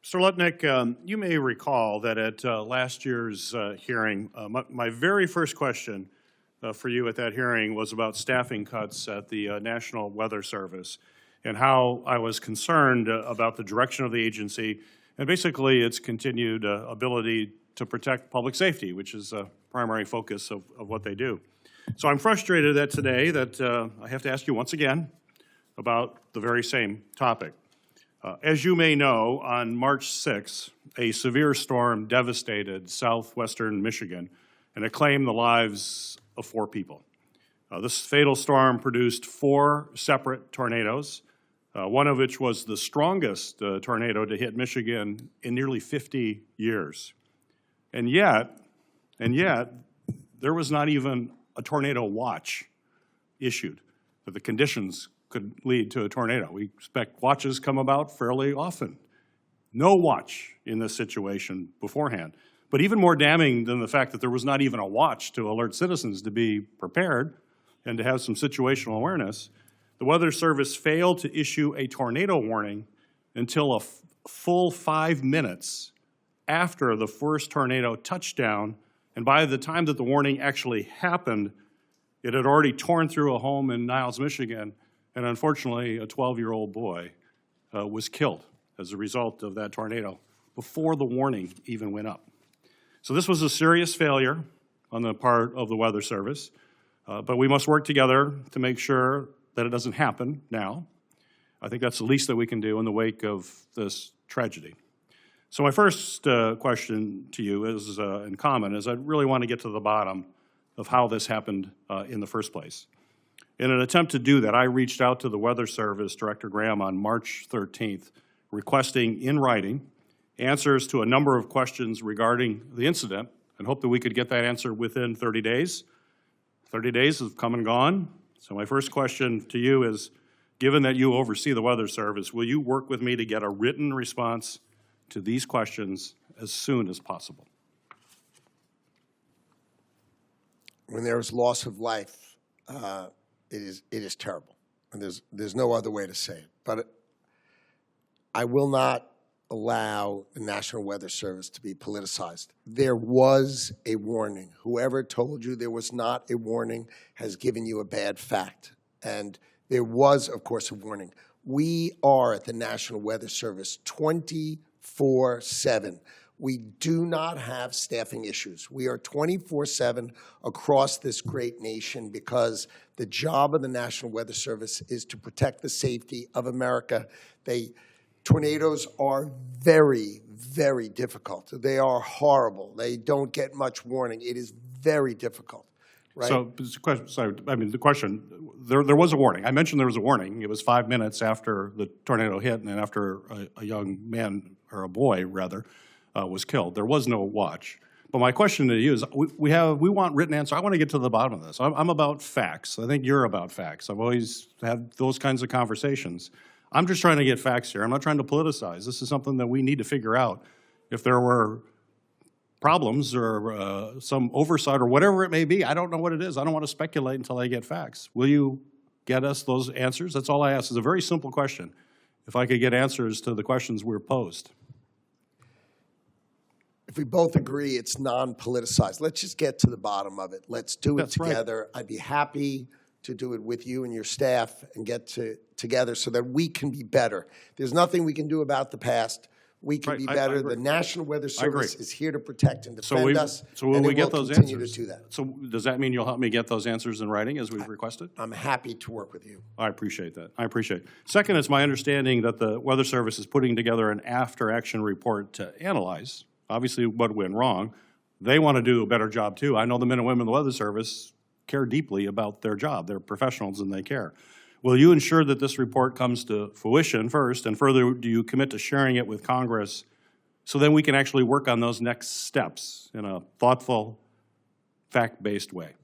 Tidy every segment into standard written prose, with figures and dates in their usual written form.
Mr. Lutnick, you may recall that at last year's hearing, my very first question for you at that hearing was about staffing cuts at the National Weather Service and how I was concerned about the direction of the agency and basically its continued ability to protect public safety, which is a primary focus of what they do. So I'm frustrated that today that I have to ask you once again about the very same topic. As you may know, on March 6, a severe storm devastated southwestern Michigan, and it claimed the lives of 4 people. This fatal storm produced 4 separate tornadoes, one of which was the strongest tornado to hit Michigan in nearly 50 years. And yet, there was not even a tornado watch issued, that the conditions could lead to a tornado. We expect watches come about fairly often. No watch in this situation beforehand. But even more damning than the fact that there was not even a watch to alert citizens to be prepared and to have some situational awareness, the Weather Service failed to issue a tornado warning until a full 5 minutes after the first tornado touchdown. And by the time that the warning actually happened, it had already torn through a home in Niles, Michigan, and unfortunately, a 12-year-old boy was killed as a result of that tornado before the warning even went up. So this was a serious failure on the part of the Weather Service, but we must work together to make sure that it doesn't happen now. I think that's the least that we can do in the wake of this tragedy. So my first question to you is, in common, is I really want to get to the bottom of how this happened in the first place. In an attempt to do that, I reached out to the Weather Service, Director Graham, on March 13th, requesting in writing answers to a number of questions regarding the incident and hope that we could get that answer within 30 days. 30 days have come and gone. So my first question to you is, given that you oversee the Weather Service, will you work with me to get a written response to these questions as soon as possible? When there is loss of life, it is terrible, and there's no other way to say it. But I will not allow the National Weather Service to be politicized. There was a warning. Whoever told you there was not a warning has given you a bad fact. And there was, of course, a warning. We are at the National Weather Service 24/7. We do not have staffing issues. We are 24/7 across this great nation because the job of the National Weather Service is to protect the safety of America. Tornadoes are very, very difficult. They are horrible. They don't get much warning. It is very difficult. Right? So, the question, there was a warning. I mentioned there was a warning. It was 5 minutes after the tornado hit and after a young man, or a boy rather, was killed. There was no watch. But my question to you is, we want written answer. I want to get to the bottom of this. I'm about facts. I think you're about facts. I've always had those kinds of conversations. I'm just trying to get facts here. I'm not trying to politicize. This is something that we need to figure out. If there were problems or some oversight or whatever it may be, I don't know what it is. I don't want to speculate until I get facts. Will you get us those answers? That's all I ask. It's a very simple question. If I could get answers to the questions we're posed. If we both agree it's non-politicized, let's just get to the bottom of it. Let's do it together. Right. I'd be happy to do it with you and your staff and get together so that we can be better. There's nothing we can do about the past. We can be better. The National Weather Service is here to protect and defend us. So will we get those answers? Continue to do that. So does that mean you'll help me get those answers in writing as we've requested? I'm happy to work with you. I appreciate that. I appreciate it. Second, it's my understanding that the Weather Service is putting together an after-action report to analyze, obviously, what went wrong. They want to do a better job, too. I know the men and women of the Weather Service care deeply about their job. They're professionals and they care. Will you ensure that this report comes to fruition first, and further, do you commit to sharing it with Congress so then we can actually work on those next steps in a thoughtful, fact-based way?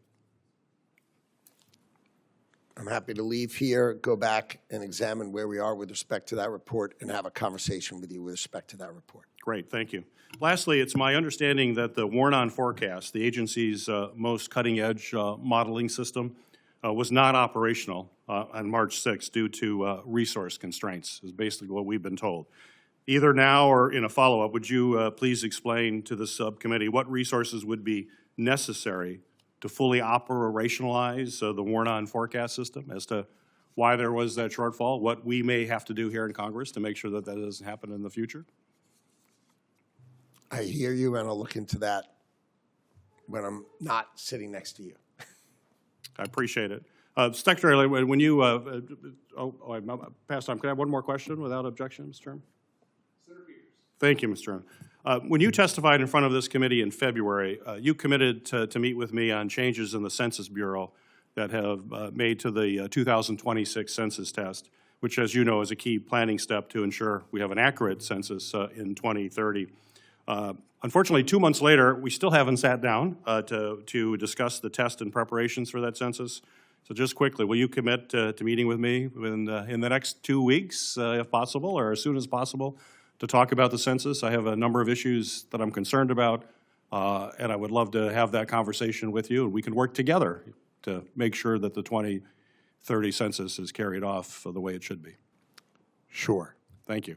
I'm happy to leave here, go back and examine where we are with respect to that report and have a conversation with you with respect to that report. Great, thank you. Lastly, it's my understanding that the Warn-On forecast, the agency's most cutting-edge modeling system, was not operational on March 6th due to resource constraints, is basically what we've been told. Either now or in a follow-up, would you please explain to the subcommittee what resources would be necessary to fully operationalize the warn-on forecast system as to why there was that shortfall, what we may have to do here in Congress to make sure that that doesn't happen in the future? I hear you, and I'll look into that when I'm not sitting next to you. I appreciate it. Secretary, when you, I passed time. Can I have one more question without objection, Mr. Chairman? Thank you, Mr. Chairman. When you testified in front of this committee in February, you committed to meet with me on changes in the Census Bureau that have made to the 2026 census test, which, as you know, is a key planning step to ensure we have an accurate census in 2030. Unfortunately, 2 months later, we still haven't sat down to discuss the test and preparations for that census. So just quickly, will you commit to meeting with me in the next 2 weeks, if possible, or as soon as possible, to talk about the census? I have a number of issues that I'm concerned about, and I would love to have that conversation with you, and we can work together to make sure that the 2030 census is carried off the way it should be. Sure. Thank you.